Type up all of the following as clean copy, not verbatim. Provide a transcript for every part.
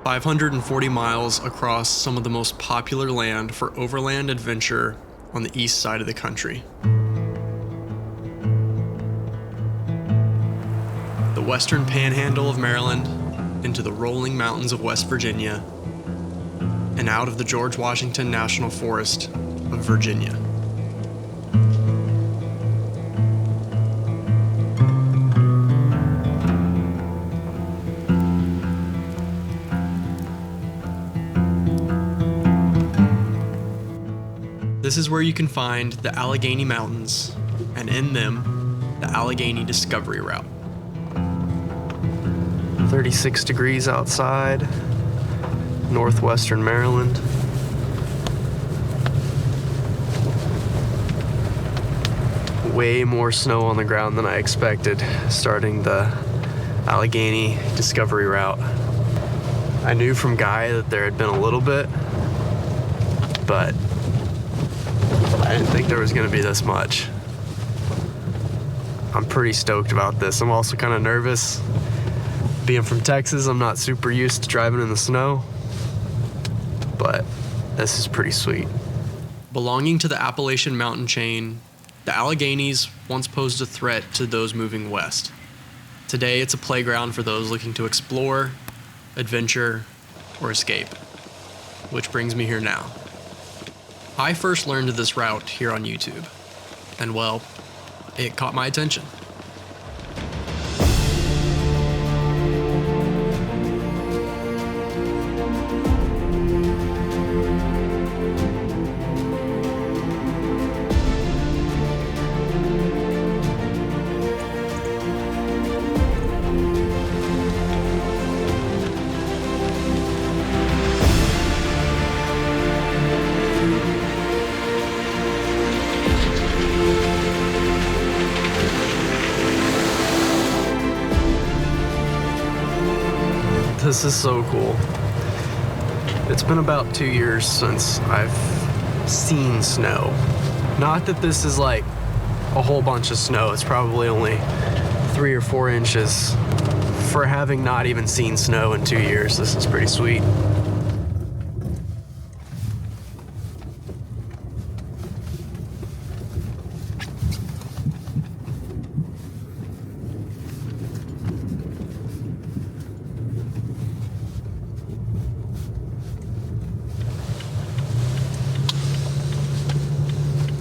540 miles across some of the most popular land for overland adventure on the east side of the country. The western panhandle of Maryland into the rolling mountains of West Virginia and out of the George Washington National Forest of Virginia. This is where you can find the Allegheny Mountains, and in them, the Allegheny Discovery Route. 36 degrees outside, northwestern Maryland. Way more snow on the ground than I expected starting the Allegheny Discovery Route. I knew from Guy that there had been a little bit, but I didn't think there was going to be this much. I'm pretty stoked about this. I'm also kind of nervous. Being from Texas, I'm not super used to driving in the snow, but this is pretty sweet. Belonging to the Appalachian mountain chain, the Alleghenies once posed a threat to those moving west. Today, it's a playground for those looking to explore, adventure, or escape. Which brings me here now. I first learned of this route here on YouTube, and well, it caught my attention. This is so cool. It's been about 2 years since I've seen snow. Not that this is like a whole bunch of snow. It's probably only 3 or 4 inches. For having not even seen snow in 2 years, this is pretty sweet.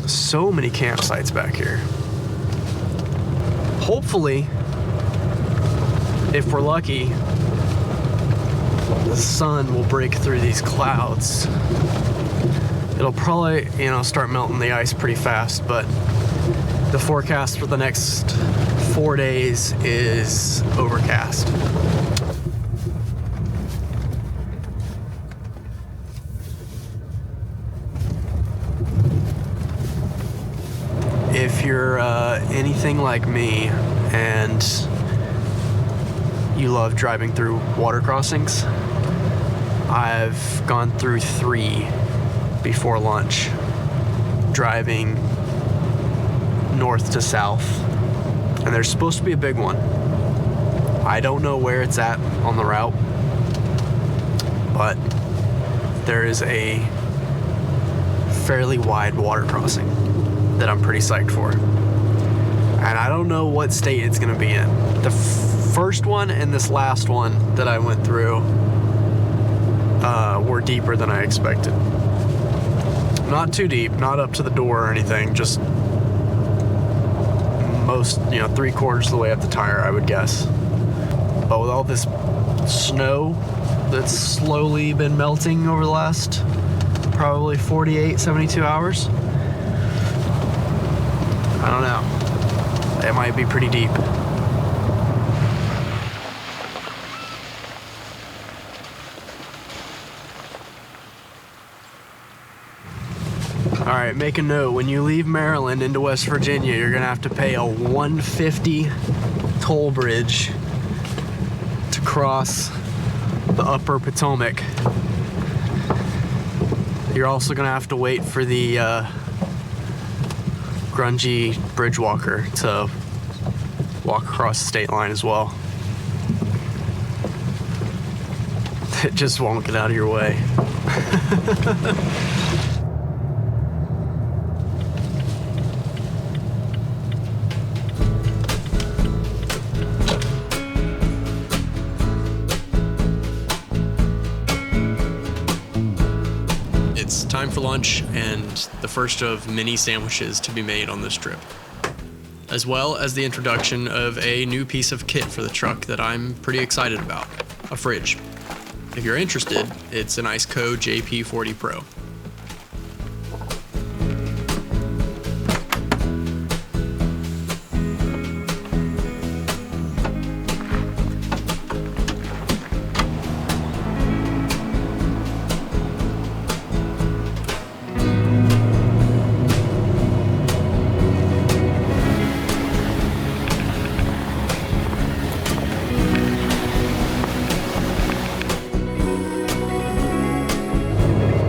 So many campsites back here. Hopefully, if we're lucky, the sun will break through these clouds. It'll probably, start melting the ice pretty fast, but the forecast for the next 4 days is overcast. If you're anything like me and you love driving through water crossings, I've gone through 3 before lunch, driving north to south, and there's supposed to be a big one. I don't know where it's at on the route, but there is a fairly wide water crossing that I'm pretty psyched for. And I don't know what state it's gonna be in. The first one and this last one that I went through were deeper than I expected. Not too deep, not up to the door or anything, just most, 3/4 of the way up the tire, I would guess. But with all this snow that's slowly been melting over the last probably 48, 72 hours, I don't know. It might be pretty deep. All right, make a note. When you leave Maryland into West Virginia, you're gonna have to pay a $150 toll bridge to cross the upper Potomac. You're also gonna have to wait for the grungy bridge walker to walk across the state line as well. It just won't get out of your way. It's time for lunch and the first of many sandwiches to be made on this trip, as well as the introduction of a new piece of kit for the truck that I'm pretty excited about, a fridge. If you're interested, it's an Iceco JP40 Pro.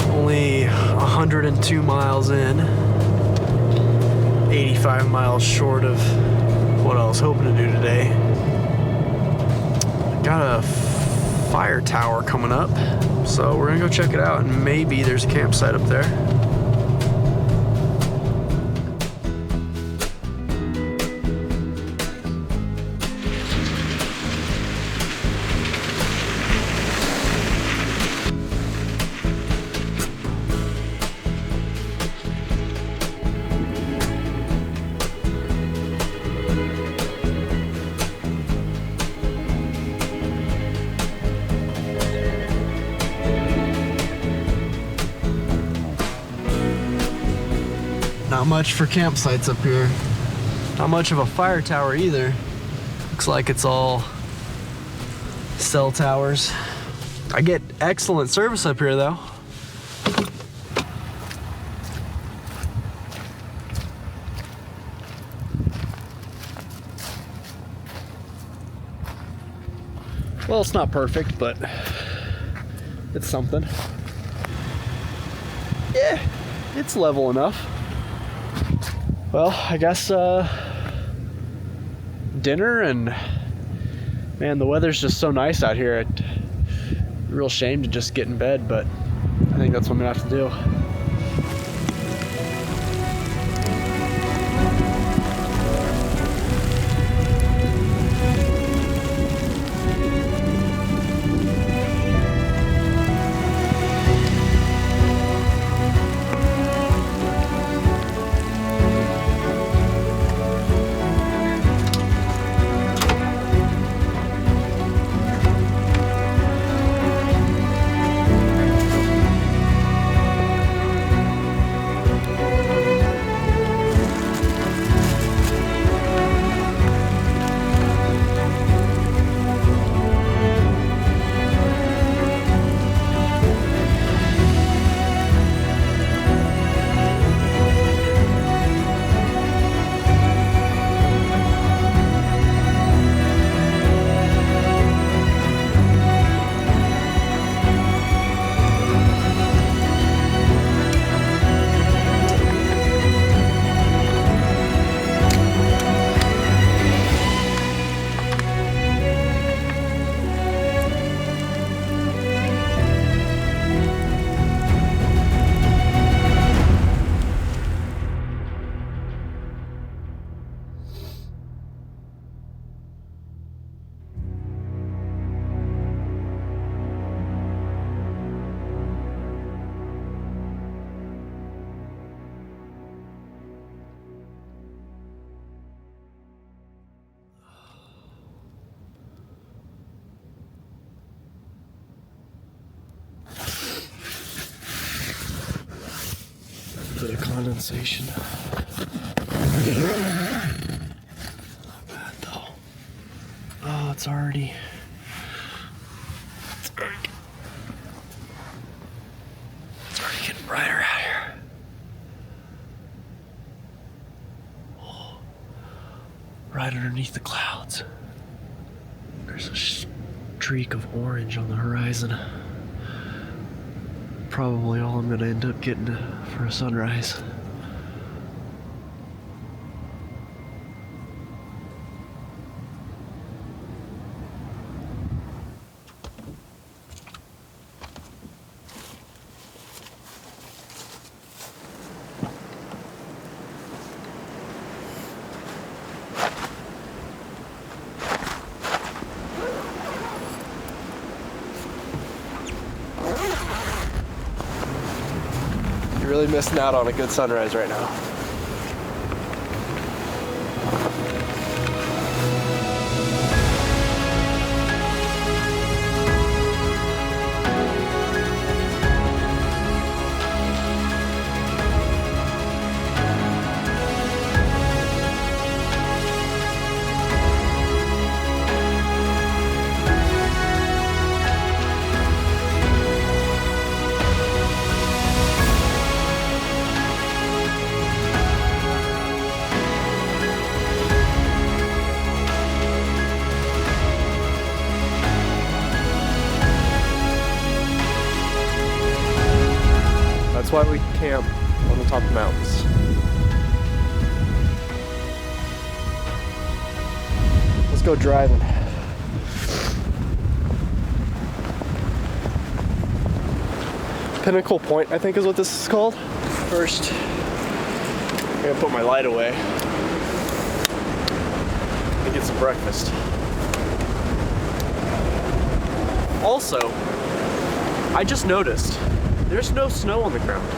Only 102 miles in, 85 miles short of what I was hoping to do today. Got a fire tower coming up, so we're gonna go check it out, and maybe there's a campsite up there. Not much for campsites up here. Not much of a fire tower either. Looks like it's all cell towers. I get excellent service up here though. Well, it's not perfect, but it's something. Yeah, it's level enough. Well, I guess dinner, and man, the weather's just so nice out here. It's a real shame to just get in bed, but I think that's what I'm gonna have to do. Bit of condensation. Not bad though. Oh, it's already getting brighter out here. Oh, right underneath the clouds. There's a streak of orange on the horizon. Probably all I'm gonna end up getting for a sunrise. You're really missing out on a good sunrise right now. That's why we camp on the top of mountains. Let's go driving. Pinnacle Point, I think is what this is called. First, I'm gonna put my light away and get some breakfast. Also, I just noticed there's no snow on the ground.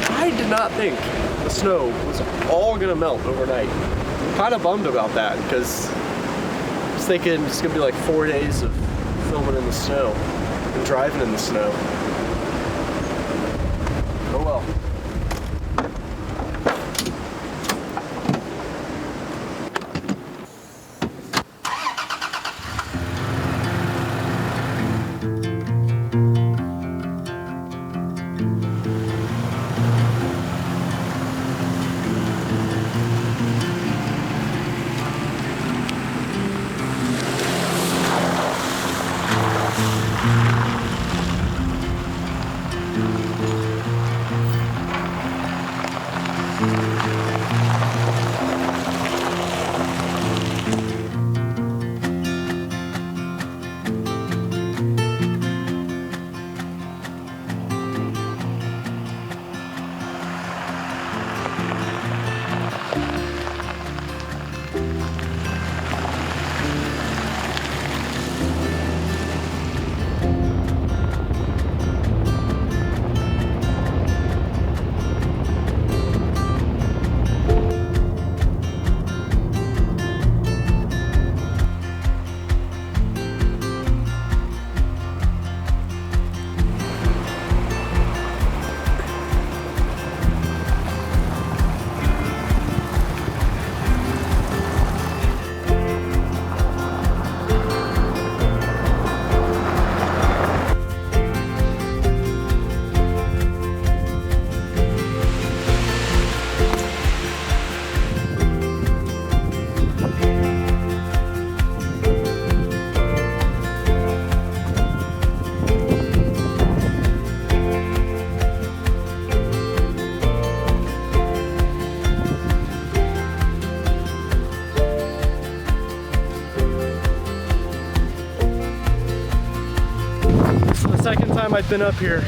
I did not think the snow was all gonna melt overnight. I'm kind of bummed about that because I was thinking it's gonna be like 4 days of filming in the snow and driving in the snow. Oh well. Second time I've been up here.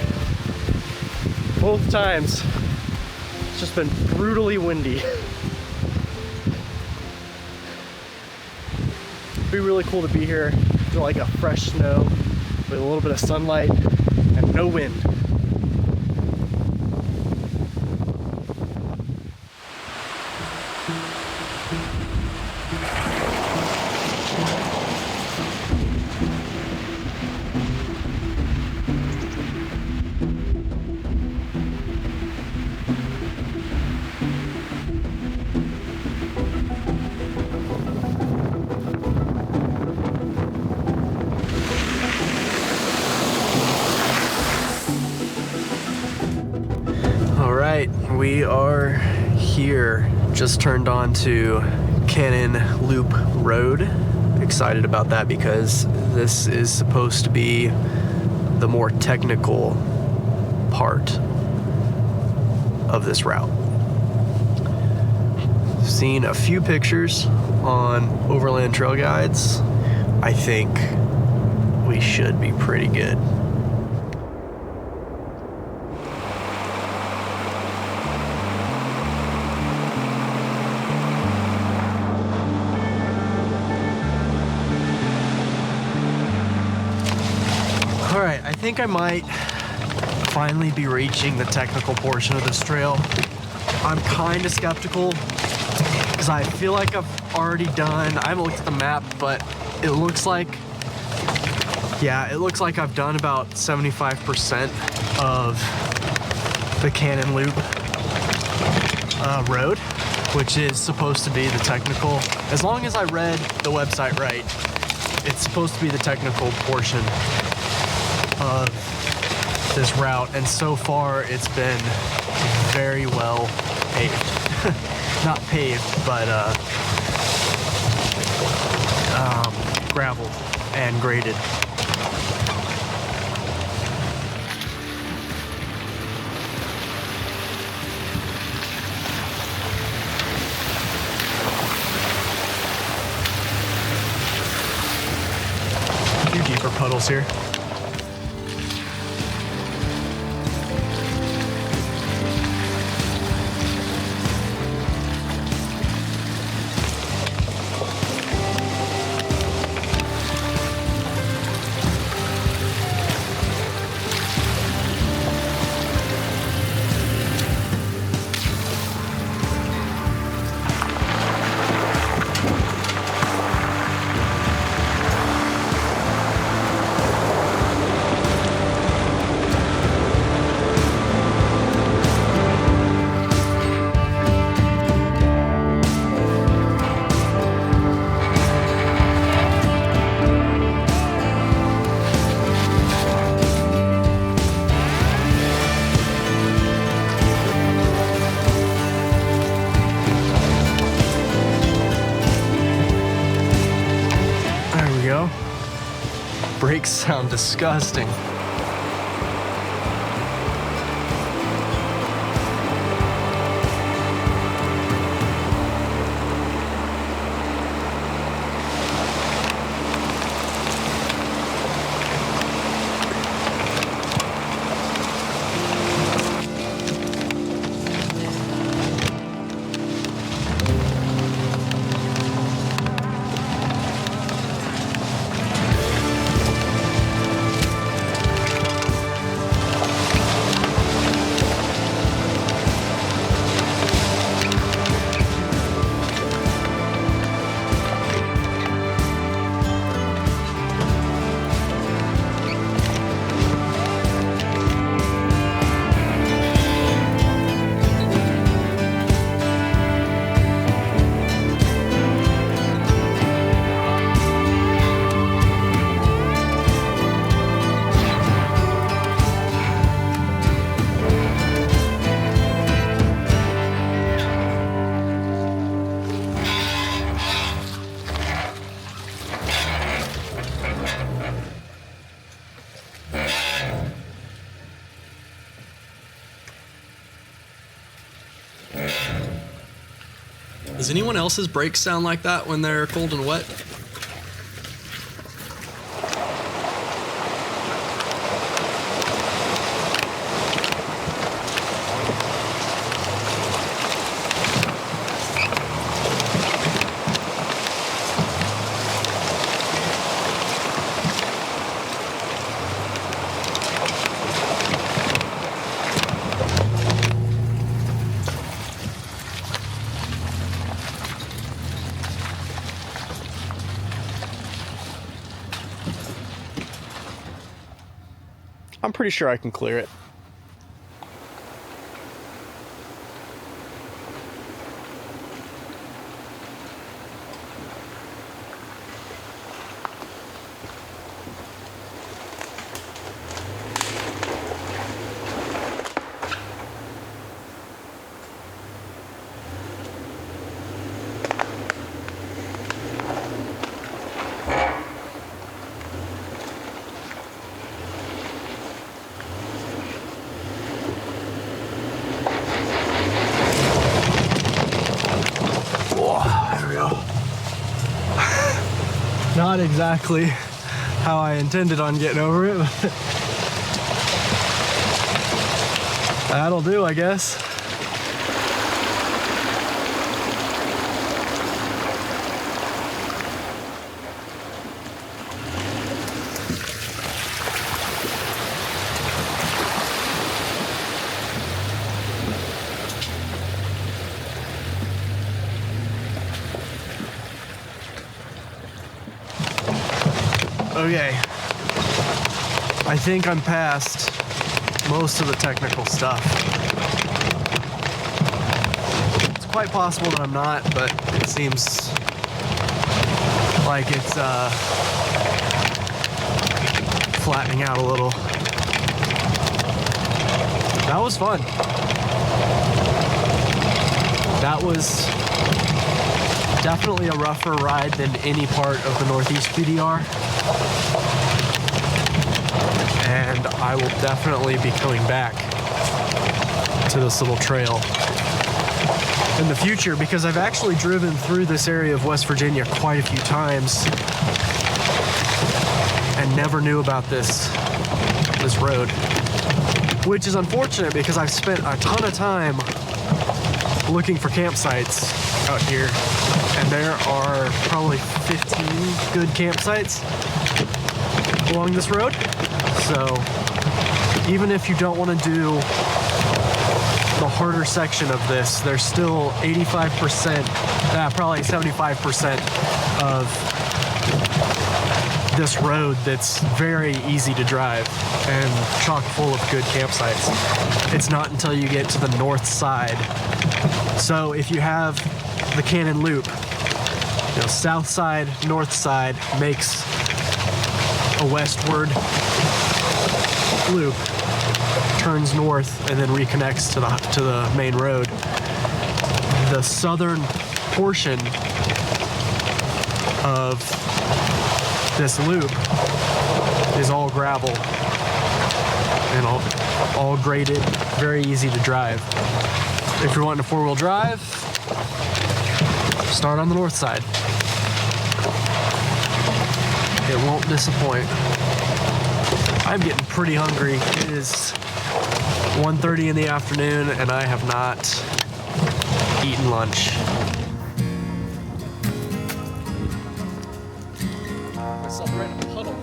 Both times it's just been brutally windy. It'd be really cool to be here, feel like a fresh snow with a little bit of sunlight and no wind. We are here, just turned on to Canon Loop Road. Excited about that because this is supposed to be the more technical part of this route. Seen a few pictures on Overland Trail Guides. I think we should be pretty good. I think I might finally be reaching the technical portion of this trail. I'm kind of skeptical because I feel like I've already done, I haven't looked at the map, but it looks like, yeah, it looks like I've done about 75% of the Canon Loop road, which is supposed to be the technical, as long as I read the website right, it's supposed to be the technical portion of this route, and so far it's been very well paved. Not paved, but graveled and graded. A few deeper puddles here. Brakes sound disgusting. Does anyone else's brakes sound like that when they're cold and wet? I'm pretty sure I can clear it. Not exactly how I intended on getting over it, but that'll do, I guess. Okay, I think I'm past most of the technical stuff. It's quite possible that I'm not, but it seems like it's flattening out a little. That was fun. That was definitely a rougher ride than any part of the Northeast PDR. And I will definitely be coming back to this little trail in the future, because I've actually driven through this area of West Virginia quite a few times and never knew about this road, which is unfortunate because I've spent a ton of time looking for campsites out here, and there are probably 15 good campsites along this road. So even if you don't want to do the harder section of this, there's still 85%, probably 75% of this road that's very easy to drive and chock full of good campsites. It's not until you get to the north side. So if you have the Canon Loop, you know, south side, north side makes a westward loop, turns north, and then reconnects to the main road. The southern portion of this loop is all gravel and all graded, very easy to drive. If you're wanting a four-wheel drive, start on the north side. It won't disappoint. I'm getting pretty hungry. It is 1:30 in the afternoon and I have not eaten lunch. Myself right in a puddle.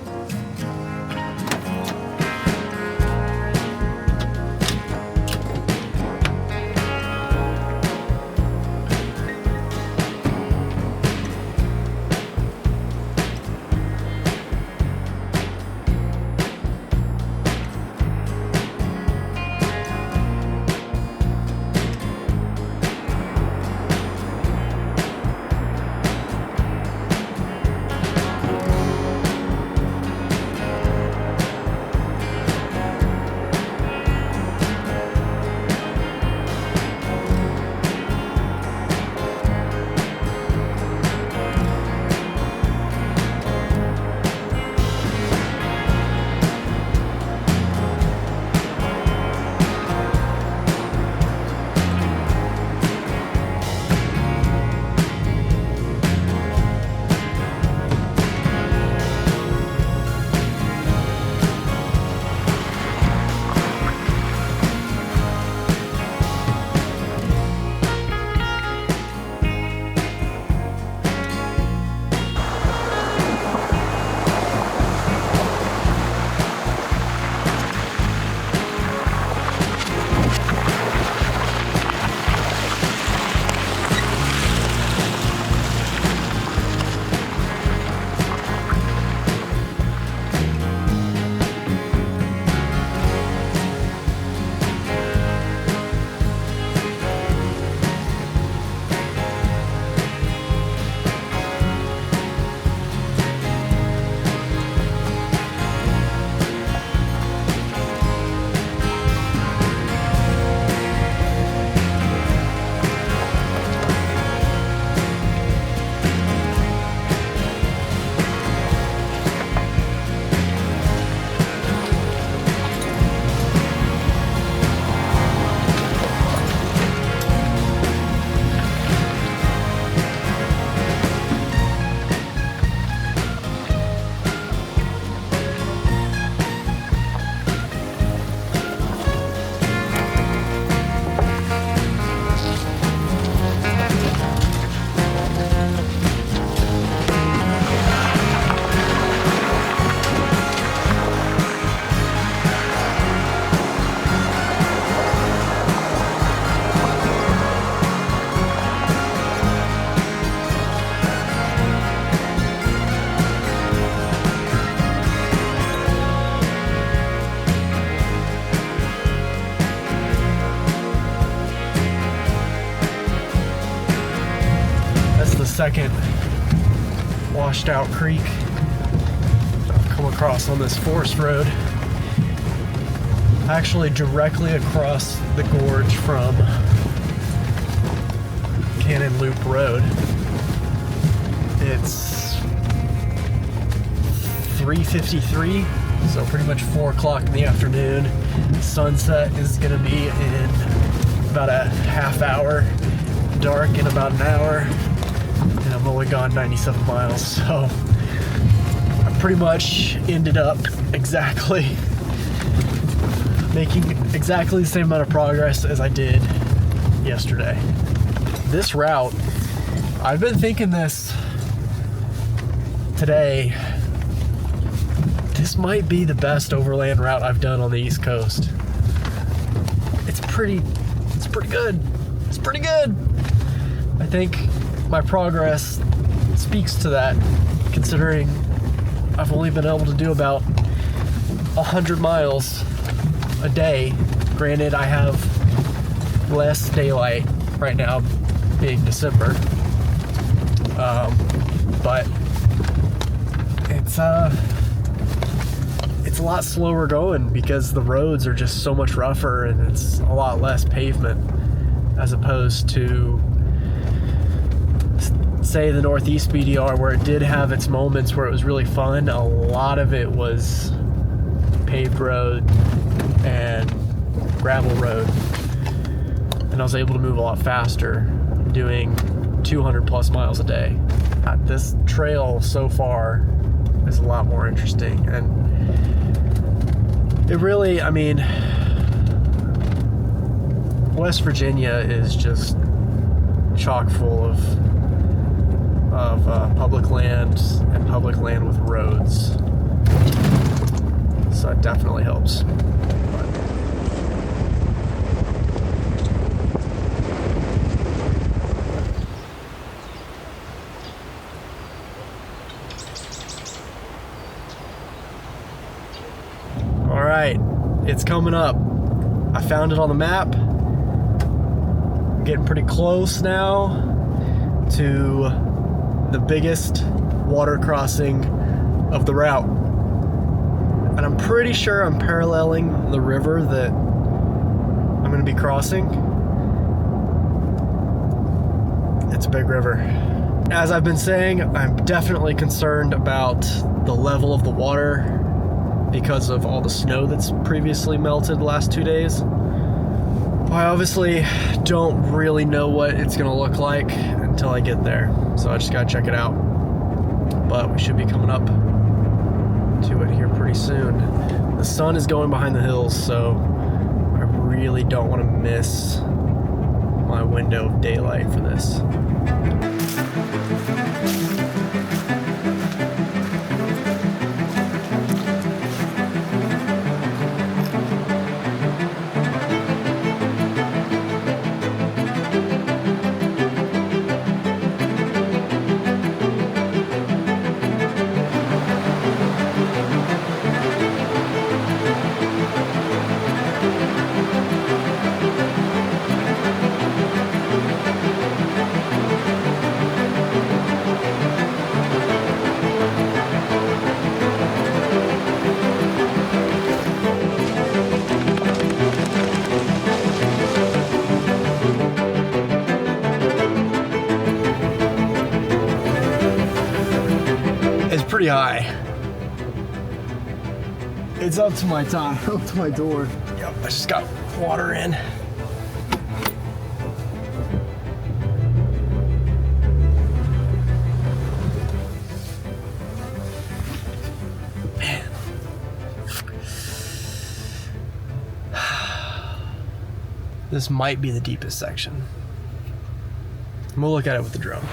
second washed out creek I've come across on this forest road. Actually directly across the gorge from Canon Loop Road. It's 3:53, so pretty much 4 o'clock in the afternoon. Sunset is gonna be in about a half hour, dark in about an hour, and I've only gone 97 miles, so I pretty much ended up making exactly the same amount of progress as I did yesterday. This route, I've been thinking this today, this might be the best overland route I've done on the East Coast. It's pretty good. It's pretty good. I think my progress speaks to that, considering I've only been able to do about 100 miles a day. Granted, I have less daylight right now, being December, but it's a lot slower going because the roads are just so much rougher and it's a lot less pavement, as opposed to, say, the Northeast BDR, where it did have its moments where it was really fun. A lot of it was paved road and gravel road, and I was able to move a lot faster, doing 200 plus miles a day. This trail so far is a lot more interesting, and it really, I mean, West Virginia is just chock full of public land and public land with roads, so it definitely helps. All right, it's coming up. I found it on the map. I'm getting pretty close now to the biggest water crossing of the route. And I'm pretty sure I'm paralleling the river that I'm gonna be crossing. It's a big river. As I've been saying, I'm definitely concerned about the level of the water because of all the snow that's previously melted the last 2 days. I obviously don't really know what it's gonna look like until I get there, so I just gotta check it out. But we should be coming up to it here pretty soon. The sun is going behind the hills, so I really don't want to miss my window of daylight for this. Pretty high. It's up to my top, up to my door. Yep, I just got water in. Man. This might be the deepest section. We'll look at it with the drone.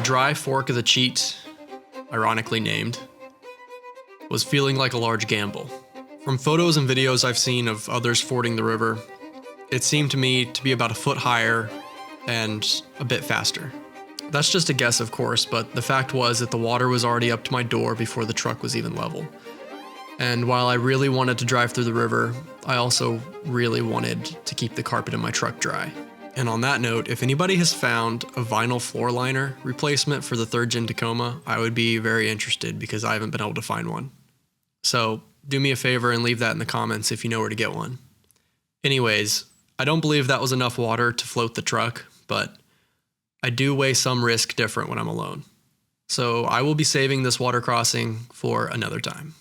Dry fork of the cheat, ironically named, was feeling like a large gamble. From photos and videos I've seen of others fording the river, It seemed to me to be about a foot higher and a bit faster. That's just a guess, of course, but the fact was that the water was already up to my door before the truck was even level. And while I really wanted to drive through the river, I also really wanted to keep the carpet in my truck dry. And on that note, if anybody has found a vinyl floor liner replacement for the 3rd Gen Tacoma, I would be very interested because I haven't been able to find one. So do me a favor and leave that in the comments if you know where to get one. Anyways, I don't believe that was enough water to float the truck, but I do weigh some risk different when I'm alone. So I will be saving this water crossing for another time.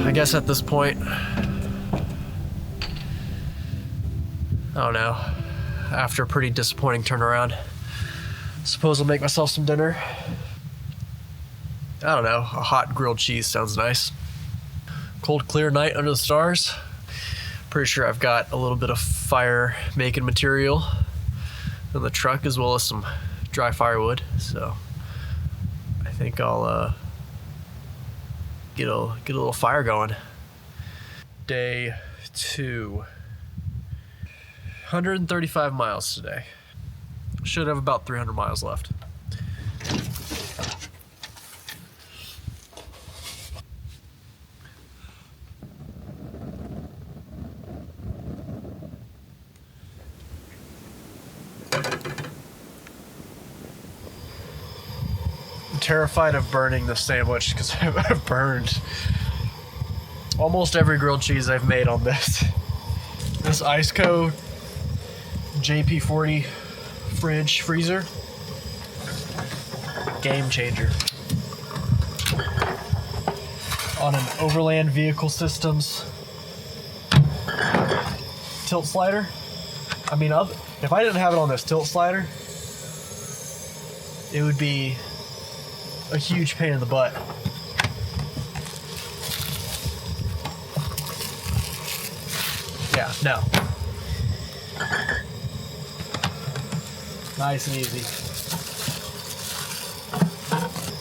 I guess at this point, I don't know, after a pretty disappointing turnaround, suppose I'll make myself some dinner. I don't know, a hot grilled cheese sounds nice. Cold, clear night under the stars. Pretty sure I've got a little bit of fire making material in the truck as well as some dry firewood, so I think I'll get a little fire going. Day 2. 135 miles today. Should have about 300 miles left. I'm terrified of burning the sandwich because I've burned almost every grilled cheese I've made on this. This Iceco JP40 freezer, game changer. On an Overland Vehicle Systems tilt slider. I mean, if I didn't have it on this tilt slider, it would be a huge pain in the butt. Yeah, no. Nice and easy.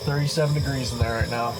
37 degrees in there right now.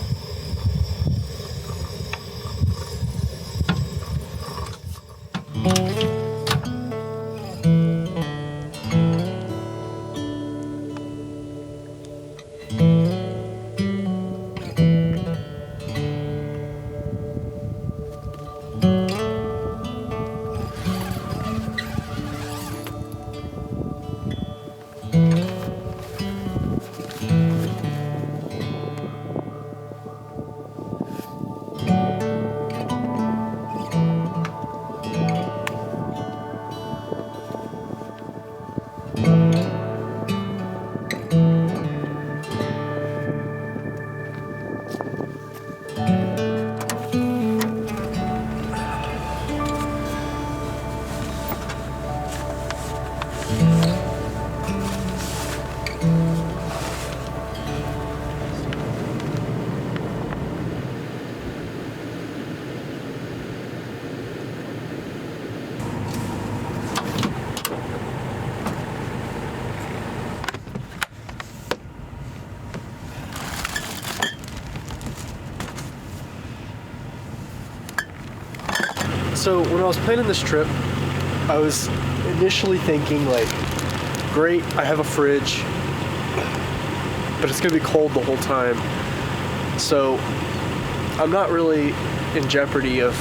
So when I was planning this trip, I was initially thinking like, great, I have a fridge, but it's gonna be cold the whole time. So I'm not really in jeopardy of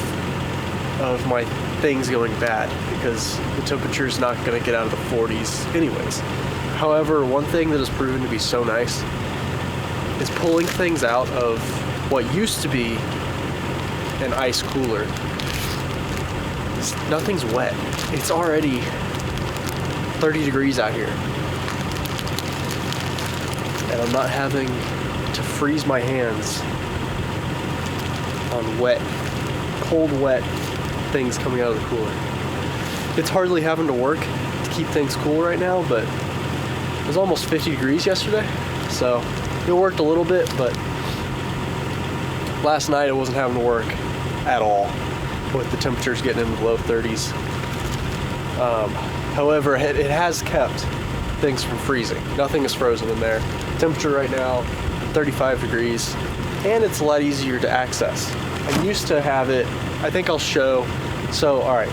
my things going bad because the temperature's not gonna get out of the 40s anyways. However, one thing that has proven to be so nice is pulling things out of what used to be an ice cooler. Nothing's wet. It's already 30 degrees out here. And I'm not having to freeze my hands on wet, cold, wet things coming out of the cooler. It's hardly having to work to keep things cool right now, but it was almost 50 degrees yesterday, so it worked a little bit, but last night it wasn't having to work at all with the temperatures getting into the low 30s. However, it has kept things from freezing. Nothing is frozen in there. Temperature right now, 35 degrees, and it's a lot easier to access. I used to have it, I think I'll show, so all right,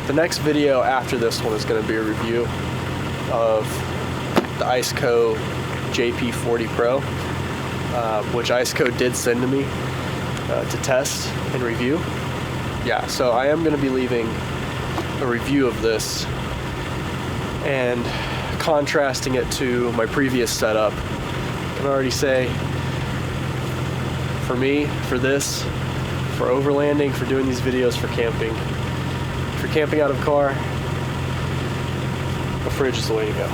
the next video after this one is gonna be a review of the Iceco JP40 Pro, which Iceco did send to me to test and review. Yeah, so I am gonna be leaving a review of this and contrasting it to my previous setup. I can already say, for me, for this, for overlanding, for doing these videos, for camping out of car, a fridge is the way to go.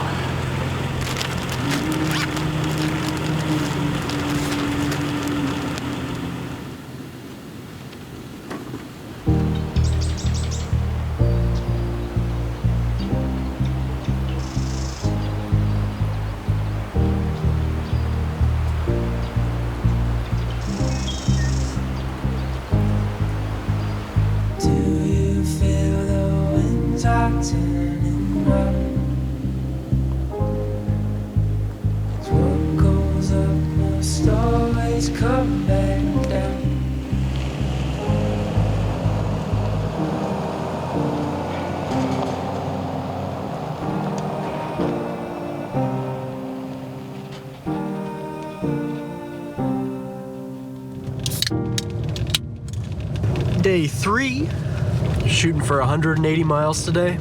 Turning round. What goes up must always come back down. Day 3, shooting for 180 miles today.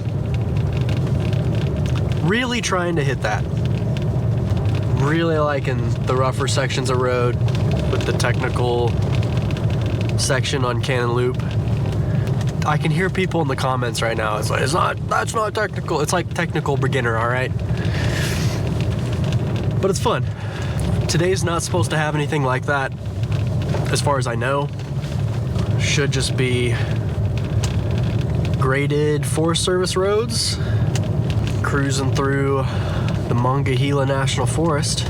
Really trying to hit that. Really liking the rougher sections of road with the technical section on Canon Loop. I can hear people in the comments right now. It's like, that's not technical. It's like technical beginner, all right? But it's fun. Today's not supposed to have anything like that, as far as I know. Should just be graded Forest Service roads, cruising through the Monongahela National Forest.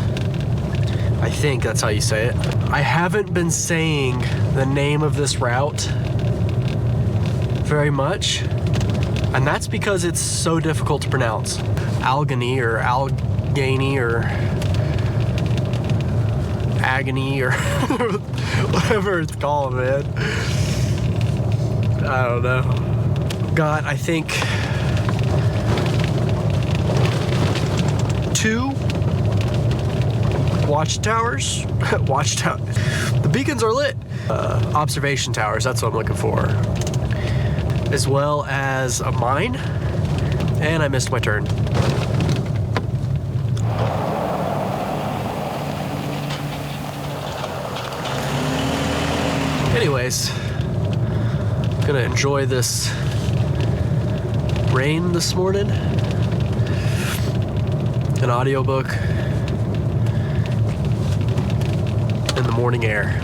I think that's how you say it. I haven't been saying the name of this route very much, and that's because it's so difficult to pronounce. Allegheny or Allegheny or Agony or whatever it's called, man. I don't know. Got, I think, 2 watchtowers. The beacons are lit. Observation towers, that's what I'm looking for. As well as a mine. And I missed my turn. Anyways, gonna enjoy this rain this morning. An audiobook in the morning air.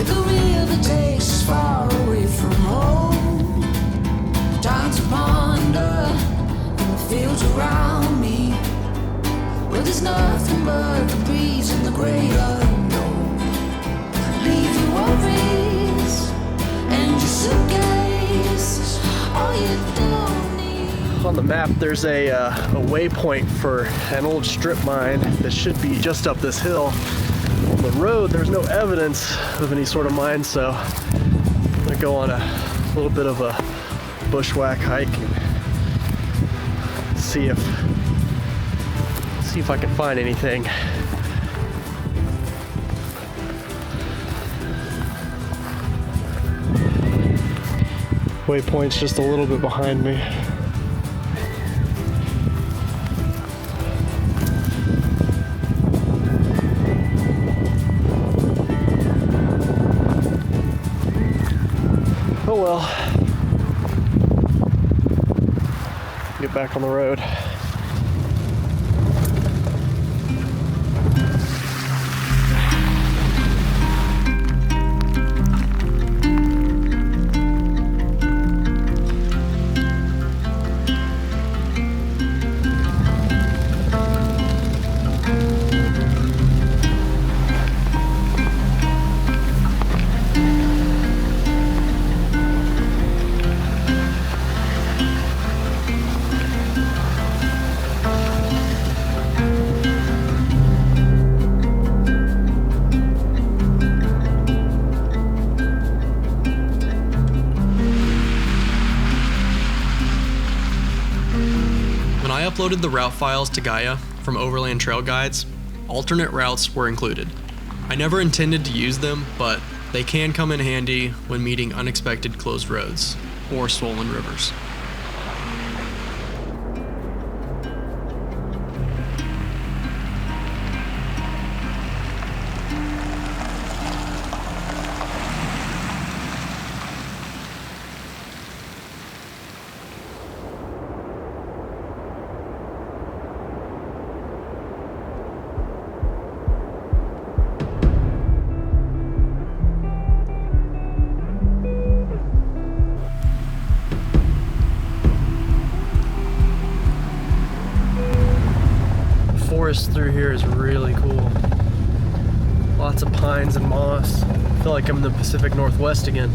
The river takes us far away from home. Time's upon It's nothing but the breeze and the great unknown. Leave your worries and your suitcase. All you don't need. On the map, there's a waypoint for an old strip mine that should be just up this hill. On the road, there's no evidence of any sort of mine, so I'm gonna go on a little bit of a bushwhack hike and see if I can find anything. Waypoint's just a little bit behind me. Oh well. Get back on the road. When I uploaded the route files to Gaia from Overland Trail Guides, alternate routes were included. I never intended to use them, but they can come in handy when meeting unexpected closed roads or swollen rivers. Forest through here is really cool. Lots of pines and moss. I feel like I'm in the Pacific Northwest again.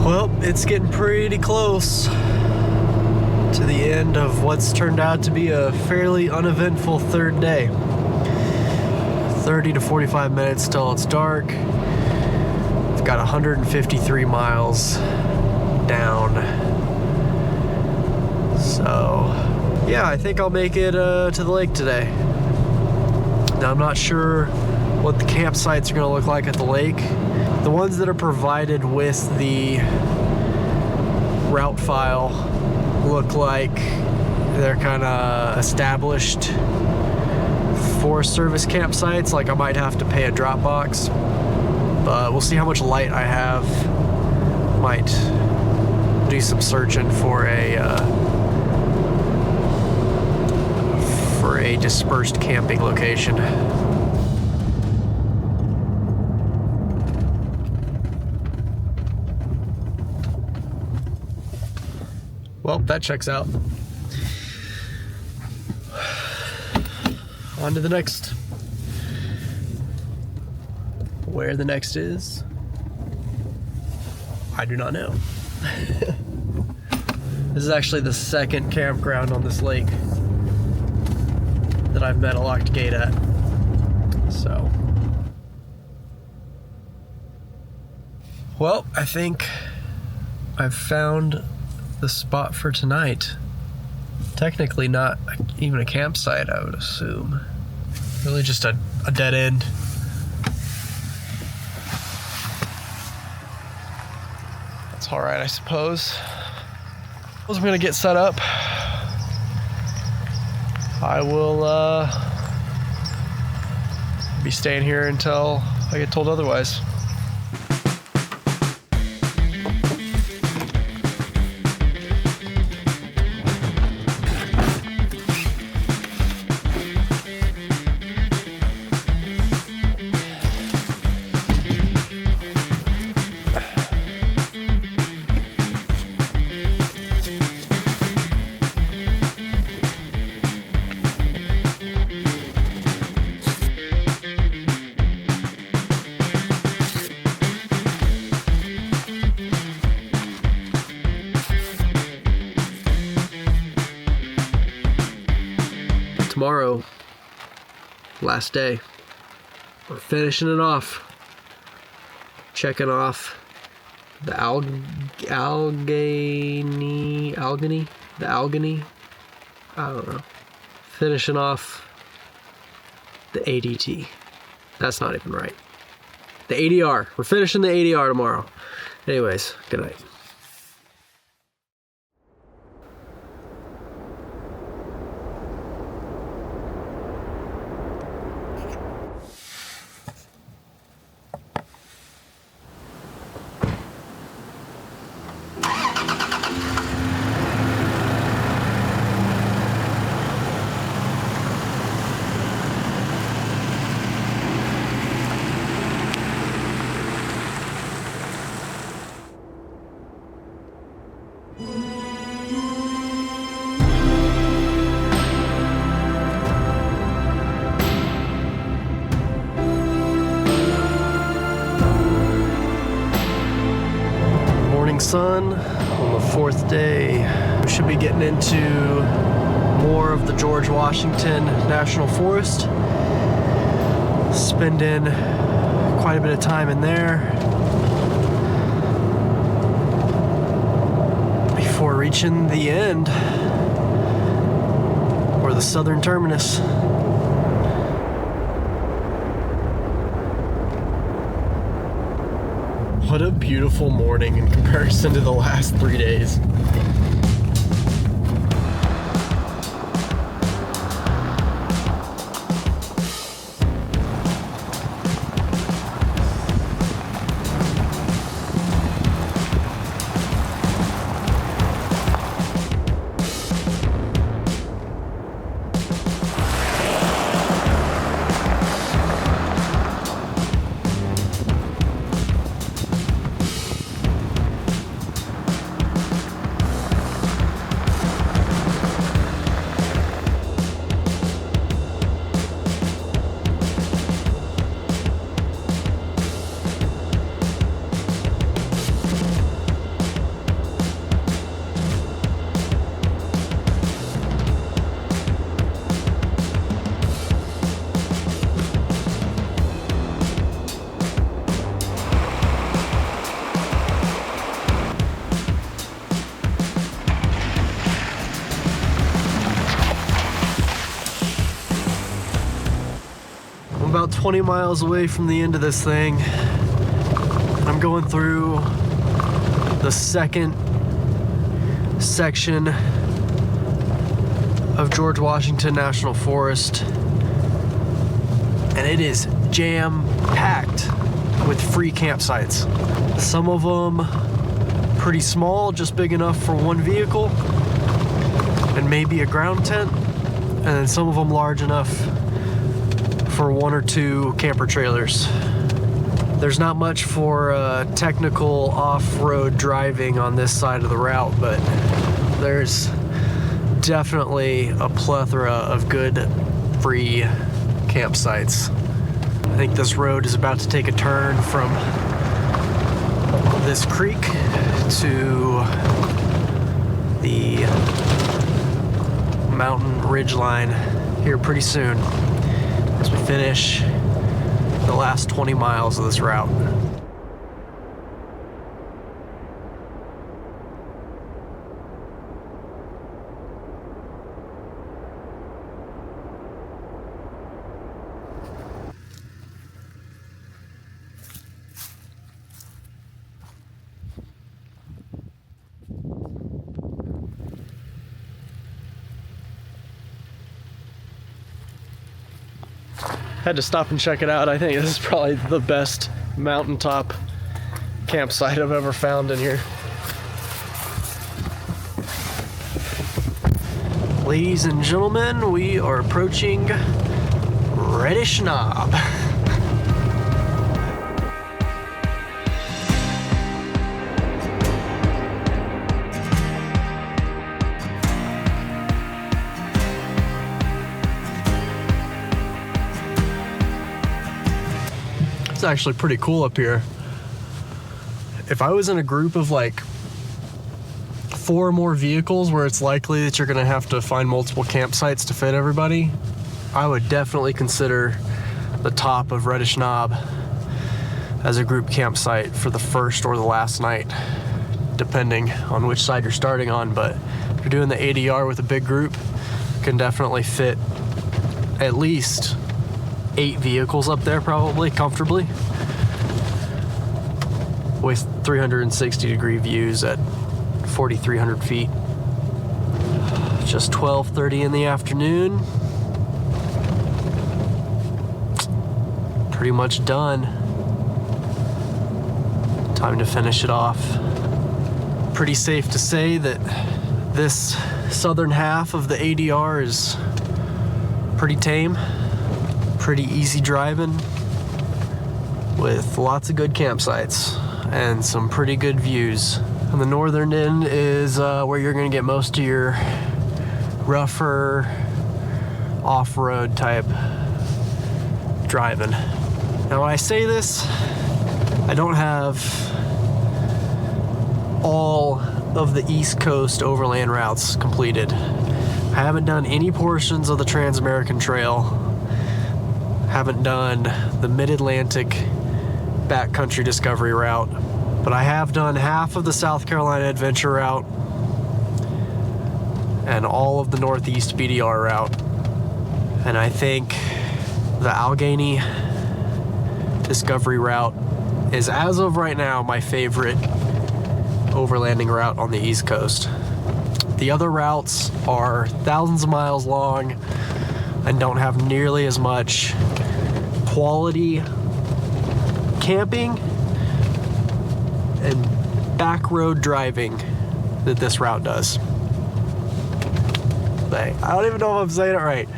Well, it's getting pretty close to the end of what's turned out to be a fairly uneventful third day. 30 to 45 minutes till it's dark. I've got 153 miles down. So, yeah, I think I'll make it to the lake today. Now, I'm not sure what the campsites are going to look like at the lake. The ones that are provided with the route file look like they're kind of established Forest Service campsites, like I might have to pay a drop box. But we'll see how much light I have. Might do some searching for a dispersed camping location. Well, that checks out. On to the next. Where the next is, I do not know. This is actually the second campground on this lake that I've met a locked gate at. So, well, I think I've found the spot for tonight. Technically not even a campsite, I would assume. Really just a dead end. That's all right, I suppose. I'm gonna get set up. I will be staying here until I get told otherwise. tomorrow, last day. We're finishing it off. Checking off the Allegheny, I don't know. Finishing off the ADT. That's not even right. The ADR. We're finishing the ADR tomorrow. Anyways, good night. Sun on the 4th day. We should be getting into more of the George Washington National Forest. Spending quite a bit of time in there before reaching the end, or the southern terminus. What a beautiful morning in comparison to the last 3 days. About 20 miles away from the end of this thing. I'm going through the second section of George Washington National Forest, and it is jam-packed with free campsites. Some of them pretty small, just big enough for one vehicle and maybe a ground tent, and then some of them large enough for 1 or 2 camper trailers. There's not much for technical off-road driving on this side of the route, but there's definitely a plethora of good free campsites. I think this road is about to take a turn from this creek to the mountain ridge line here pretty soon, as we finish the last 20 miles of this route. Had to stop and check it out. I think this is probably the best mountaintop campsite I've ever found in here. Ladies and gentlemen, we are approaching Reddish Knob. It's actually pretty cool up here. If I was in a group of like 4 more vehicles where it's likely that you're gonna have to find multiple campsites to fit everybody, I would definitely consider the top of Reddish Knob as a group campsite for the first or the last night, depending on which side you're starting on. But if you're doing the ADR with a big group, you can definitely fit at least 8 vehicles up there, probably comfortably, with 360-degree views at 4,300 feet. Just 12:30 in the afternoon. Pretty much done. Time to finish it off. Pretty safe to say that this southern half of the ADR is pretty tame, pretty easy driving, with lots of good campsites and some pretty good views. And the northern end is where you're gonna get most of your rougher off-road type driving. Now when I say this, I don't have all of the East Coast overland routes completed. I haven't done any portions of the Trans-American Trail. Haven't done the Mid-Atlantic Backcountry Discovery Route. But I have done half of the South Carolina Adventure Route and all of the Northeast BDR route. And I think the Allegheny Discovery Route is, as of right now, my favorite overlanding route on the East Coast. The other routes are thousands of miles long and don't have nearly as much quality camping and back road driving that this route does. I don't even know if I'm saying it right.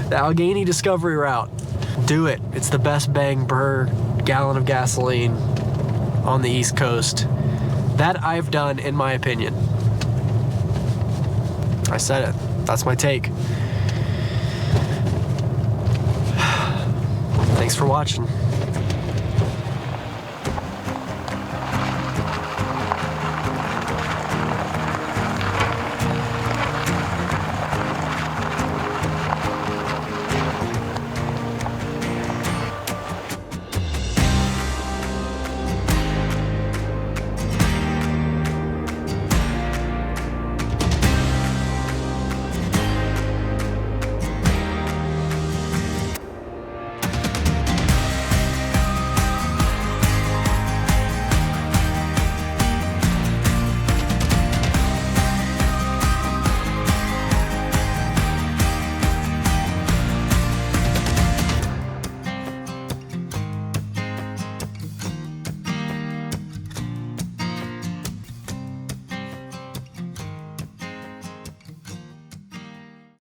The Allegheny Discovery Route. Do it. It's the best bang per gallon of gasoline on the East Coast that I've done, in my opinion. I said it. That's my take. Thanks for watching.